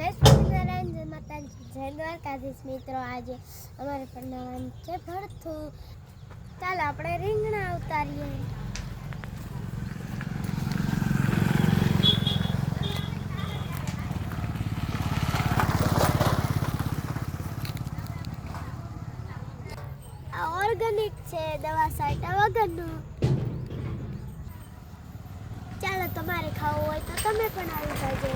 જય સ્વામિનારાયણ, જય માતાજી, જય દ્વારકાધીશ. મિત્રો આજે અમારે બનાવવાનું છે ભરથું. ચાલો આપણે રીંગણા ઉતારીએ. આ ઓર્ગેનિક છે, દવા છાંટ્યા વગરનું. ચાલો તમારે ખાવું હોય તો તમે પણ આવી જાજો.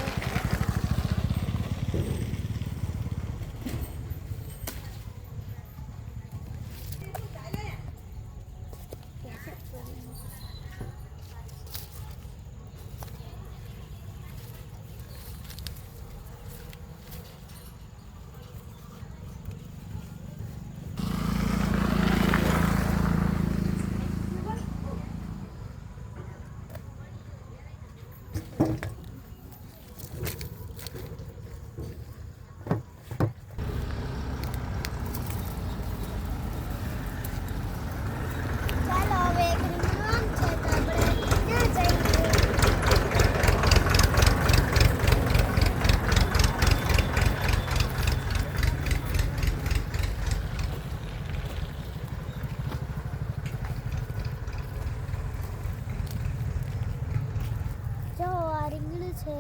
રીંગણું છે.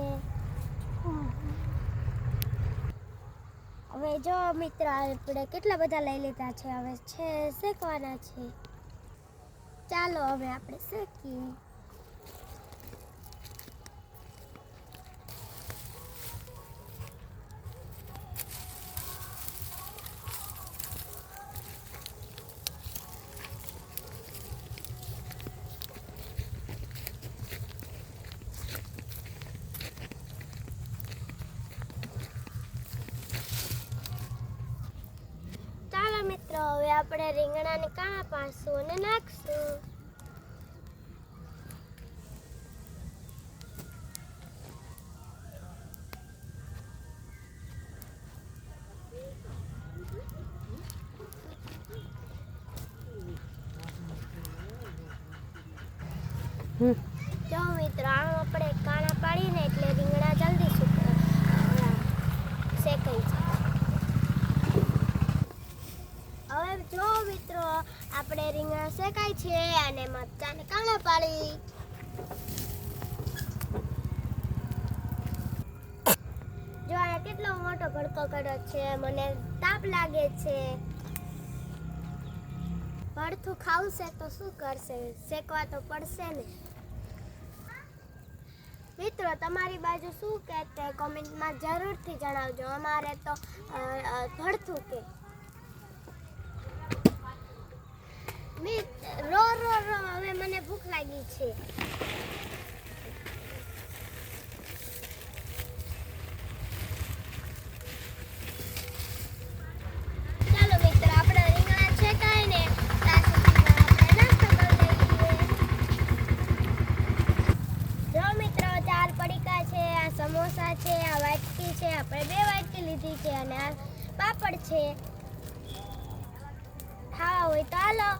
હવે જો મિત્ર આપણે કેટલા બધા લઈ લીધા છે. હવે છે શેકવાના છે. ચાલો હવે આપણે શેકીએ. મિત્રો હવે આપણે રીંગણાને કાણા પાડશું અને નાખશું. જો મિત્રો આમ આપણે કાણા પાડીને એટલે રીંગણા જલ્દી શેકાઈ જાય. હવે જો મિત્રો આપણે રીંગણા શેકાય છે અને મરચાંને કાણા પાડી. જો આ કેટલો મોટો ભડકો કર્યો છે. મને તાપ લાગે છે. ભરથું ખાવશે તો શું કરશે? શેકવા તો પડશે ને. મિત્રો તમારી બાજુ શું કહેતે કોમેન્ટમાં જરૂરથી જણાવજો. અમારે તો ભરથું કે રો રો રો હવે મને ભૂખ લાગી છે. ચાલો મિત્ર આપણે રીંગણા શેકાય ને ત્યાં સુધીમાં આપણે નાસ્તો કરી લઈએ. જો મિત્રો 4 પડીકા છે, આ સમોસા છે, આ વાટકી છે. આપણે 2 વાટકી લીધી છે અને આ પાપડ છે. ખાવા હોય તો હાલો.